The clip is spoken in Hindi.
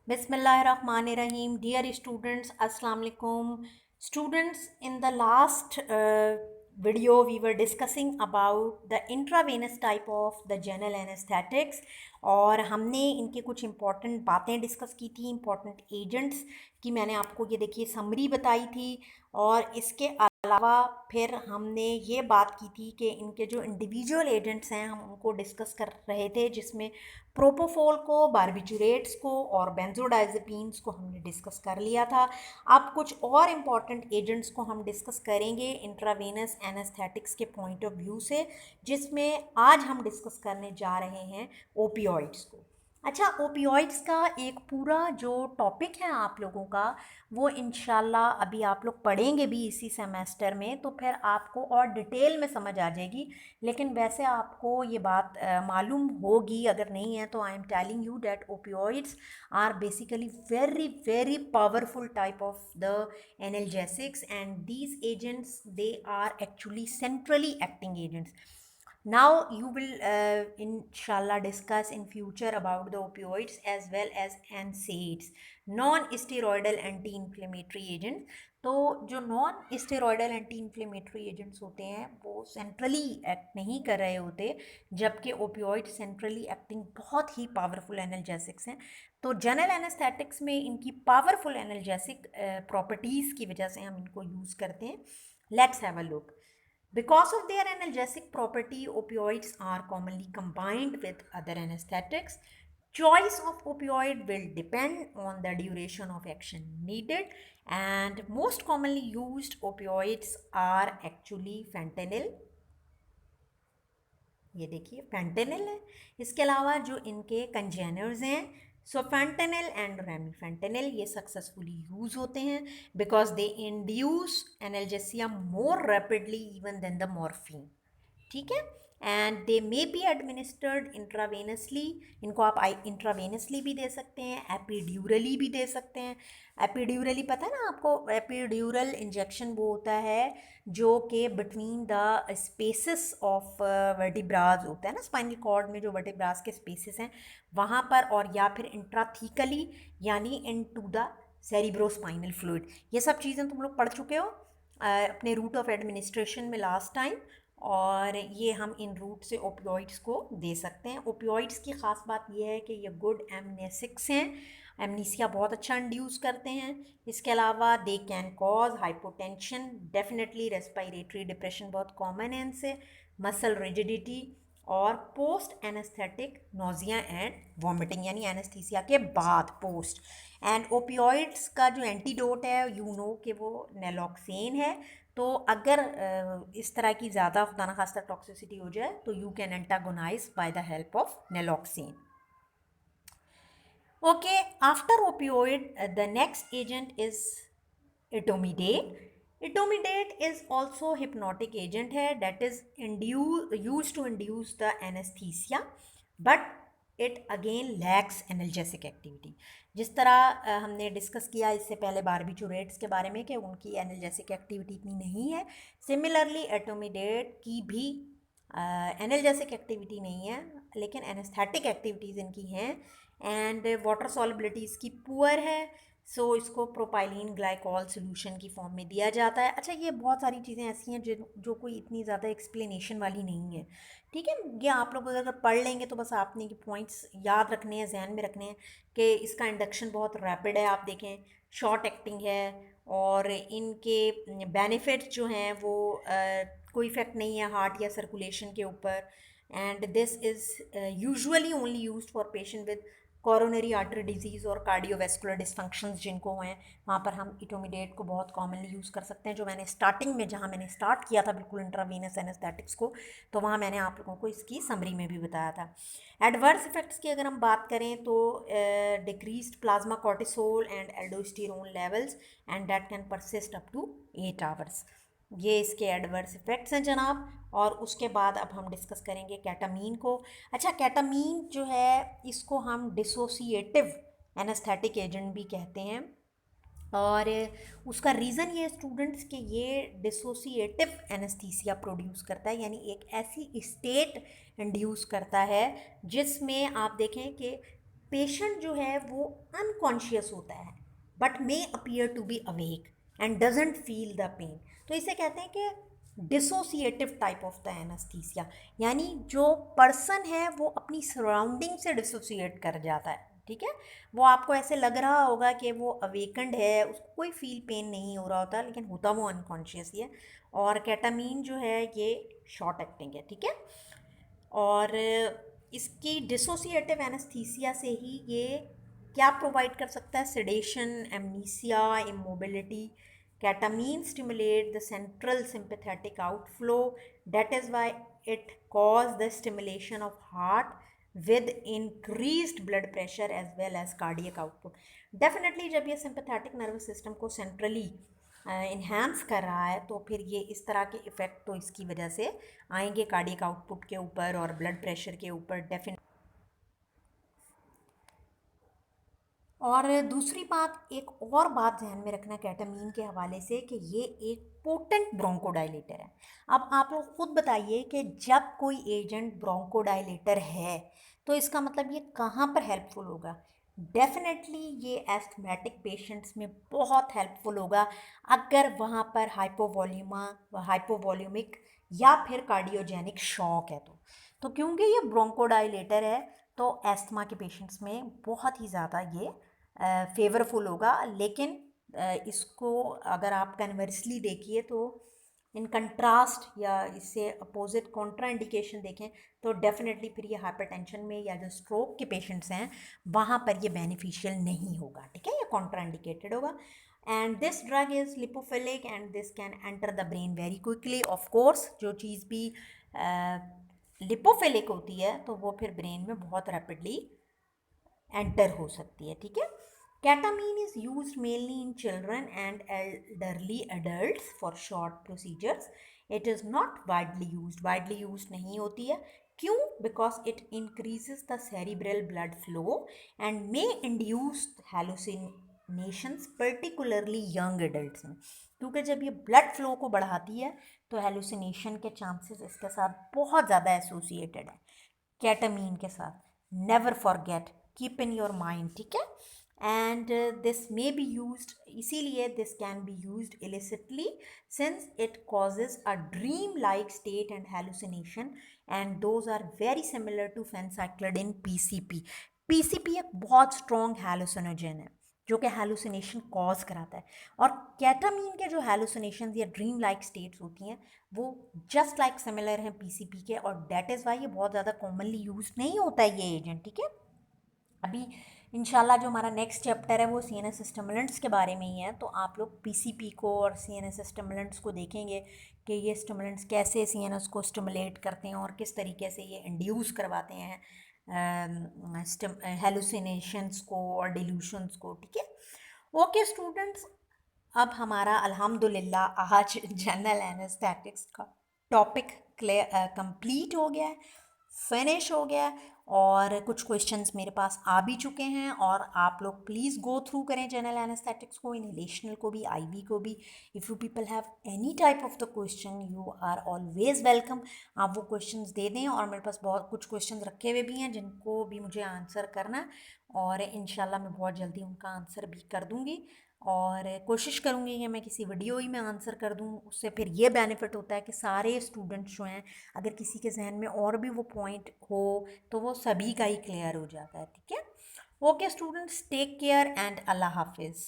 Bismillahirrahmanirrahim. Dear students, Assalamu alaikum. Students, in the last video, we were discussing about the intravenous type of the general anesthetics और हमने इनके कुछ इम्पॉर्टेंट बातें डिस्कस की थी, इम्पॉर्टेंट एजेंट्स की मैंने आपको ये देखिए समरी बताई थी। और इसके अलावा फिर हमने ये बात की थी कि इनके जो इंडिविजुअल एजेंट्स हैं हम उनको डिस्कस कर रहे थे, जिसमें प्रोपोफोल को, बारबिचुरेट्स को और बेंजोडाइजेपीन्स को हमने डिस्कस कर लिया था। अब कुछ और इम्पॉर्टेंट एजेंट्स को हम डिस्कस करेंगे इंट्रावेनस एनेस्थेटिक्स के पॉइंट ऑफ व्यू से, जिसमें आज हम डिस्कस करने जा रहे हैं ओपियोइड्स को। अच्छा, ओपियोइड्स का एक पूरा जो टॉपिक है आप लोगों का, वो इंशाल्लाह अभी आप लोग पढ़ेंगे भी इसी सेमेस्टर में, तो फिर आपको और डिटेल में समझ आ जाएगी। लेकिन वैसे आपको ये बात मालूम होगी, अगर नहीं है तो I am telling you that opioids are basically very very powerful type of the analgesics, and these agents, they are actually centrally acting agents. Now you will inshallah discuss in future about the opioids as well as NSAIDs, non-steroidal anti-inflammatory agents. तो जो non steroidal anti inflammatory agents होते हैं वो सेंट्रली एक्ट नहीं कर रहे होते, जबकि ओपियोइड सेंट्रली एक्टिंग बहुत ही पावरफुल एनाल्जेसिक्स हैं। तो जनरल एनेस्थेटिक्स में इनकी पावरफुल एनाल्जेसिक प्रॉपर्टीज़ की वजह से हम इनको यूज़ करते हैं। Let's have a look. Because of their analgesic property, opioids are commonly combined with other anesthetics. Choice of opioid will depend on the duration of action needed, and most commonly used opioids are actually fentanyl. ये देखिए फेंटेनिल है। इसके अलावा जो इनके कंजेनर्स हैं, सो फेंटेनिल एंड रेमिफेंटेनिल, ये सक्सेसफुली यूज़ होते हैं because they induce analgesia more rapidly even than the morphine. ठीक है, and they may be administered intravenously. इनको आप इंट्रावेनसली भी दे सकते हैं, एपिड्यूरली भी दे सकते हैं। एपिड्यूरली पता है ना आपको, एपिड्यूरल इंजेक्शन वो होता है जो कि between the spaces of vertebrae होता है ना, स्पाइनल कॉर्ड में जो वर्टिब्राज के स्पेसिस हैं वहाँ पर, और या फिर इंट्राथीकली यानी इनटू द सेरिब्रोस्पाइनल फ्लूइड। ये सब चीज़ें तुम लोग पढ़ चुके हो अपने रूट ऑफ एडमिनिस्ट्रेशन में लास्ट टाइम, और ये हम इन रूट से ओपियोइड्स को दे सकते हैं। ओपियोइड्स की ख़ास बात यह है कि ये गुड एमनेसिक्स हैं, एमनीसिया बहुत अच्छा इंड्यूस करते हैं। इसके अलावा they can cause hypotension, definitely respiratory depression बहुत कॉमन है इनसे, मसल रिजिडिटी, और post anaesthetic nausea and vomiting, यानी एनेस्थीसिया के बाद पोस्ट। एंड ओपियोइड्स का जो एंटीडोट है यू नो कि वो नेलॉक्सेन है। तो अगर इस तरह की ज़्यादा खुदा न खास्ता टॉक्सिसिटी हो जाए तो you can antagonise by the help of naloxone. Okay, after opioid, the next agent is etomidate. Etomidate is also hypnotic agent है, that is used to induce the anesthesia, but it again lacks analgesic activity. जिस तरह हमने डिस्कस किया इससे पहले बारबिचुरेट्स के बारे में कि उनकी एनाल्जेसिक एक्टिविटी इतनी नहीं है, सिमिलरली एटोमिडेट की भी एनाल्जेसिक एक्टिविटी नहीं है, लेकिन एनेस्थेटिक एक्टिविटीज़ इनकी हैं, एंड वाटर सॉल्युबिलिटी इसकी पुअर है। सो इसको प्रोपाइलिन ग्लाइकॉल सोल्यूशन की फॉर्म में दिया जाता है। अच्छा, ये बहुत सारी चीज़ें ऐसी हैं जो कोई इतनी ज़्यादा एक्सप्लेनेशन वाली नहीं है। ठीक है, ये आप लोग अगर पढ़ लेंगे तो बस आपने ये पॉइंट्स याद रखने हैं, जहन में रखने हैं कि इसका इंडक्शन बहुत रैपिड है। आप देखें शॉर्ट एक्टिंग है, और इनके बेनिफिट्स जो हैं वो कोई इफेक्ट नहीं है हार्ट या सर्कुलेशन के ऊपर, and this is usually only used for patient with coronary artery disease और कार्डियोवैस्कुलर डिसफंक्शंस जिनको हैं, वहाँ पर हम इटोमिडेट को बहुत कॉमनली यूज़ कर सकते हैं। जो मैंने स्टार्टिंग में, जहाँ मैंने स्टार्ट किया था बिल्कुल इंट्रावीनस एनेस्थेटिक्स को, तो वहाँ मैंने आप लोगों को इसकी समरी में भी बताया था। एडवर्स इफेक्ट्स की अगर हम बात करें तो decreased plasma cortisol and aldosterone levels, and that can persist up to 8 hours. ये इसके एडवर्स इफ़ेक्ट्स हैं जनाब। और उसके बाद अब हम डिस्कस करेंगे कैटामीन को। अच्छा, कैटामीन जो है इसको हम डिसोसिएटिव एनेस्थेटिक एजेंट भी कहते हैं, और उसका रीज़न ये स्टूडेंट्स कि ये डिसोसिएटिव एनेस्थीसिया प्रोड्यूस करता है, यानी एक ऐसी स्टेट इंड्यूस करता है जिसमें आप देखें कि पेशेंट जो है वो अनकॉन्शियस होता है but may appear to be awake and doesn't feel the pain. तो इसे कहते हैं कि dissociative type of the anaesthesia, यानी जो पर्सन है वो अपनी सराउंडिंग से डिसोसिएट कर जाता है। ठीक है, वो आपको ऐसे लग रहा होगा कि वो अवेकंड है, उसको कोई फील पेन नहीं हो रहा होता, लेकिन होता वो अनकॉन्शियस ही है। और केटामीन जो है ये शॉर्ट एक्टिंग है। ठीक है, और इसकी डिसोसिएटिव एनेस्थीसिया से ही ये क्या प्रोवाइड कर सकता है? Sedation, amnesia, immobility. Ketamine stimulate the central sympathetic outflow, that is why it cause the stimulation of heart with increased blood pressure as well as cardiac output. Definitely जब ये सिंपैथेटिक नर्वस सिस्टम को सेंट्रली इन्हांस कर रहा है तो फिर ये इस तरह के इफ़ेक्ट तो इसकी वजह से आएंगे कार्डियक आउटपुट के ऊपर और ब्लड प्रेशर के ऊपर डेफिनेट। और दूसरी बात, एक और बात ध्यान में रखना केटामीन के हवाले से कि ये एक पोटेंट ब्रोंकोडाइलेटर है। अब आप लोग खुद बताइए कि जब कोई एजेंट ब्रोंकोडाइलेटर है तो इसका मतलब ये कहाँ पर हेल्पफुल होगा? डेफिनेटली ये एस्थमेटिक पेशेंट्स में बहुत हेल्पफुल होगा अगर वहाँ पर हाइपोवॉल्यूमिक या फिर कार्डियोजेनिक शॉक है तो क्योंकि ये ब्रोंकोडाइलेटर है तो एस्थमा के पेशेंट्स में बहुत ही ज़्यादा ये फेवरफुल होगा। लेकिन इसको अगर आप कन्वर्सली देखिए तो इन कंट्रास्ट या इससे अपोजिट कॉन्ट्रा इंडिकेशन देखें तो डेफिनेटली फिर ये हाइपरटेंशन में या जो स्ट्रोक के पेशेंट्स हैं वहाँ पर ये बेनिफिशियल नहीं होगा। ठीक है, ये कॉन्ट्रा इंडिकेटेड होगा। And this drug is lipophilic and this can enter the brain very quickly. Of course जो चीज़ भी लिपोफिलिक होती है तो वो फिर ब्रेन में बहुत रैपिडली एंटर हो सकती है। ठीक है, केटामीन is use mainly in children and elderly adults for short procedures. It is not widely use नहीं होती है। क्यों? Because it increases the cerebral blood flow and may induce hallucinations particularly young adults में। क्योंकि जब ये ब्लड फ्लो को बढ़ाती है तो हेलुसिनेशन के चांसेस इसके साथ बहुत ज़्यादा एसोसिएटेड है केटामीन के साथ। Never forget, keep in your mind. ठीक है, and this may be used, इसीलिए this can be used illicitly since it causes a dream like state and hallucination and those are very similar to phencyclidine PCP. PCP एक बहुत स्ट्रॉन्ग हेलुसिनोजन है जो कि हेलुसिनेशन कॉज कराता है, और केटामीन के जो हेलुसिनेशन या ड्रीम लाइक स्टेट्स होती हैं वो जस्ट लाइक सिमिलर हैं पीसीपी के, और दैट इज़ वाई ये बहुत ज़्यादा कॉमनली यूज नहीं होता है ये एजेंट। ठीक है, अभी इंशाल्लाह जो हमारा नेक्स्ट चैप्टर है वो सीएनएस स्टिमुलेंट्स के बारे में ही है, तो आप लोग पीसीपी को और सीएनएस स्टिमुलेंट्स को देखेंगे कि ये स्टिमुलेंट्स कैसे सीएनएस को स्टिमुलेट करते हैं और किस तरीके से ये इंड्यूस करवाते हैं हेलुसिनेशंस को और डिल्यूशंस को। ठीक है, ओके स्टूडेंट्स, अब हमारा अल्हम्दुलिल्लाह आज जनरल एनेस्थेटिक्स का टॉपिक कंप्लीट हो गया है, फिनिश हो गया है, और कुछ क्वेश्चंस मेरे पास आ भी चुके हैं, और आप लोग प्लीज़ गो थ्रू करें जनरल एनेस्थेटिक्स को, इनहेलेशनल को भी, आईवी को भी। If you people have any type of the question you are always welcome. आप वो क्वेश्चंस दे दें, और मेरे पास बहुत कुछ क्वेश्चंस रखे हुए भी हैं जिनको भी मुझे आंसर करना है, और इंशाल्लाह मैं बहुत जल्दी उनका आंसर भी कर दूँगी, और कोशिश करूँगी कि मैं किसी वीडियो ही में आंसर कर दूँ। उससे फिर ये बेनिफिट होता है कि सारे स्टूडेंट्स जो हैं, अगर किसी के जहन में और भी वो पॉइंट हो तो वो सभी का ही क्लियर हो जाता है। ठीक है, okay students, take care and अल्लाह हाफिज़।